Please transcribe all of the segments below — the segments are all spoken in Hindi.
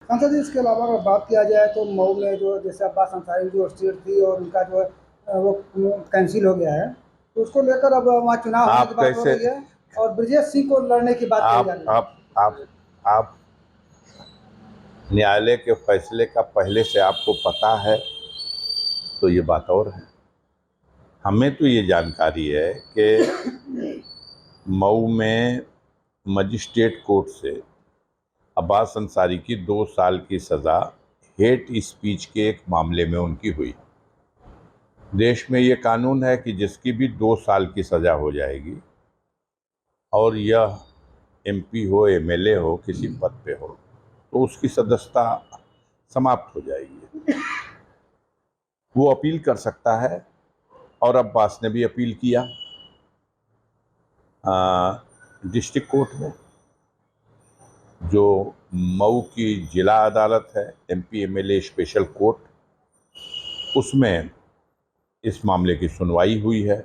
सांसद जी, इसके अलावा अगर बात किया जाए तो मऊ में जो जैसे अब्बास अंसारी जो सीट थी और उनका जो है वो कैंसिल हो गया है, तो उसको लेकर अब वहाँ चुनाव होने की आप बात हो कैसे रही है और ब्रजेश सिंह को लड़ने की बात कही जा आप रही है। आप आप आप न्यायालय के फैसले का पहले से आपको पता है तो ये बात और है। हमें तो ये जानकारी है कि मऊ में मजिस्ट्रेट कोर्ट से अब्बास अंसारी की 2 साल की सज़ा हेट स्पीच के एक मामले में उनकी हुई। देश में ये कानून है कि जिसकी भी 2 साल की सज़ा हो जाएगी और यह एमपी हो, एमएलए हो, किसी पद पे हो, तो उसकी सदस्यता समाप्त हो जाएगी। वो अपील कर सकता है और अब्बास ने भी अपील किया डिस्ट्रिक्ट कोर्ट में, जो मऊ की जिला अदालत है, एमपी एमएलए स्पेशल कोर्ट, उसमें इस मामले की सुनवाई हुई है।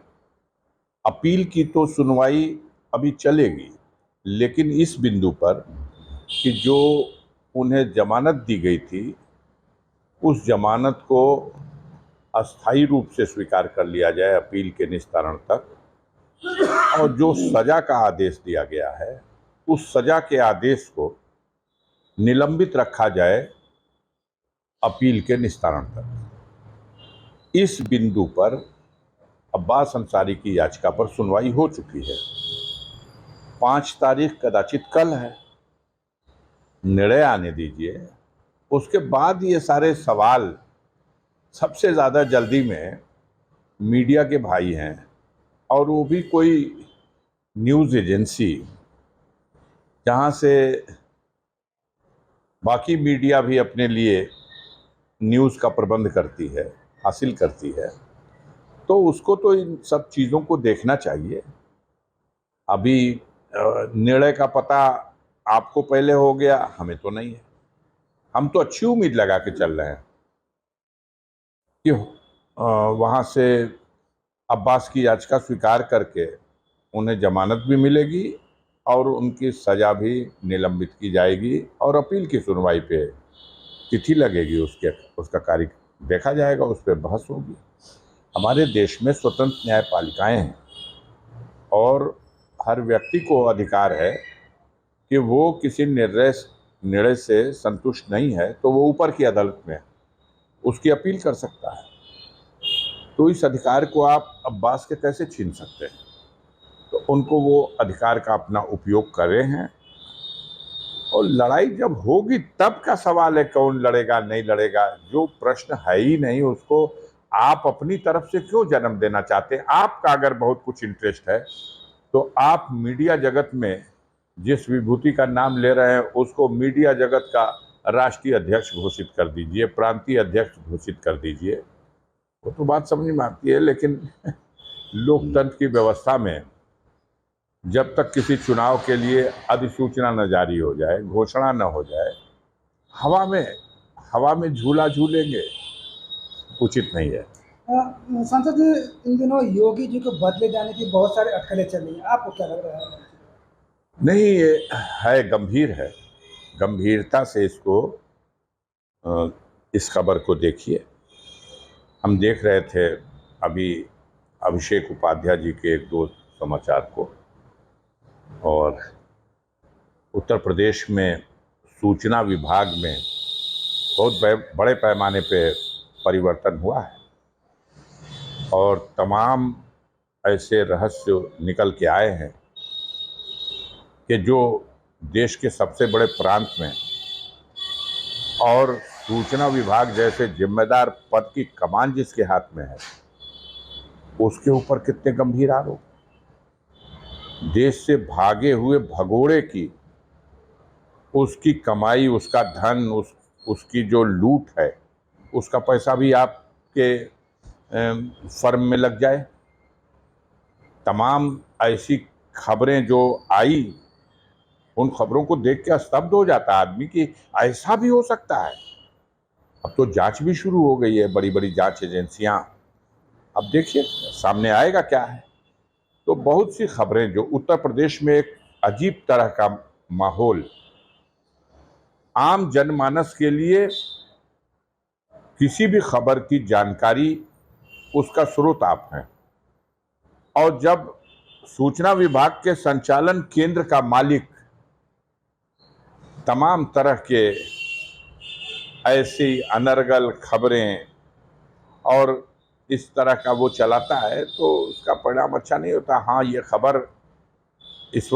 अपील की तो सुनवाई अभी चलेगी, लेकिन इस बिंदु पर कि जो उन्हें जमानत दी गई थी उस जमानत को अस्थायी रूप से स्वीकार कर लिया जाए अपील के निस्तारण तक, और जो सजा का आदेश दिया गया है उस सजा के आदेश को निलंबित रखा जाए अपील के निस्तारण तक। इस बिंदु पर अब्बास अंसारी की याचिका पर सुनवाई हो चुकी है। 5 तारीख कदाचित कल है, निर्णय आने दीजिए, उसके बाद ये सारे सवाल। सबसे ज़्यादा जल्दी में मीडिया के भाई हैं, और वो भी कोई न्यूज़ एजेंसी जहाँ से बाकी मीडिया भी अपने लिए न्यूज़ का प्रबंध करती है, हासिल करती है, तो उसको तो इन सब चीज़ों को देखना चाहिए। अभी निर्णय का पता आपको पहले हो गया, हमें तो नहीं है। हम तो अच्छी उम्मीद लगा के चल रहे हैं कि वहाँ से अब्बास की याचिका स्वीकार करके उन्हें जमानत भी मिलेगी और उनकी सज़ा भी निलंबित की जाएगी और अपील की सुनवाई पे तिथि लगेगी, उसका कार्य देखा जाएगा, उस पर बहस होगी। हमारे देश में स्वतंत्र न्यायपालिकाएं हैं और हर व्यक्ति को अधिकार है कि वो किसी निर्णय से संतुष्ट नहीं है तो वो ऊपर की अदालत में उसकी अपील कर सकता है। तो इस अधिकार को आप अब्बास के कैसे छीन सकते हैं? तो उनको वो अधिकार का अपना उपयोग कर रहे हैं, और लड़ाई जब होगी तब का सवाल है कौन लड़ेगा नहीं लड़ेगा। जो प्रश्न है ही नहीं उसको आप अपनी तरफ से क्यों जन्म देना चाहते हैं? आपका अगर बहुत कुछ इंटरेस्ट है तो आप मीडिया जगत में जिस विभूति का नाम ले रहे हैं उसको मीडिया जगत का राष्ट्रीय अध्यक्ष घोषित कर दीजिए, प्रांतीय अध्यक्ष घोषित कर दीजिए, वो तो बात समझ में आती है। लेकिन लोकतंत्र की व्यवस्था में जब तक किसी चुनाव के लिए अधिसूचना न जारी हो जाए, घोषणा न हो जाए, हवा में झूला झूलेंगे उचित नहीं है। सांसद जी, इन दिनों योगी जी को बदले जाने की बहुत सारी अटकलें चल रही हैं, आपको क्या लग रहा है? नहीं, ये है, गंभीर है। गंभीरता से इस खबर को देखिए। हम देख रहे थे अभी अभिषेक उपाध्याय जी के 1-2 समाचार को, और उत्तर प्रदेश में सूचना विभाग में बहुत बड़े पैमाने पे परिवर्तन हुआ है और तमाम ऐसे रहस्य निकल के आए हैं कि जो देश के सबसे बड़े प्रांत में और सूचना विभाग जैसे जिम्मेदार पद की कमान जिसके हाथ में है उसके ऊपर कितने गंभीर आरोप। देश से भागे हुए भगोड़े की उसकी कमाई, उसका धन, उसकी जो लूट है, उसका पैसा भी आपके फर्म में लग जाए। तमाम ऐसी खबरें जो आई, उन खबरों को देख के स्तब्ध हो जाता है आदमी कि ऐसा भी हो सकता है। अब तो जांच भी शुरू हो गई है, बड़ी बड़ी जांच एजेंसियां। अब देखिए सामने आएगा क्या है। तो बहुत सी खबरें जो उत्तर प्रदेश में एक अजीब तरह का माहौल आम जनमानस के लिए किसी भी खबर की जानकारी उसका स्रोत आप हैं। और जब सूचना विभाग के संचालन केंद्र का मालिक तमाम तरह के ऐसी अनर्गल खबरें और इस तरह का वो चलाता है तो उसका परिणाम अच्छा नहीं होता। हाँ, ये खबर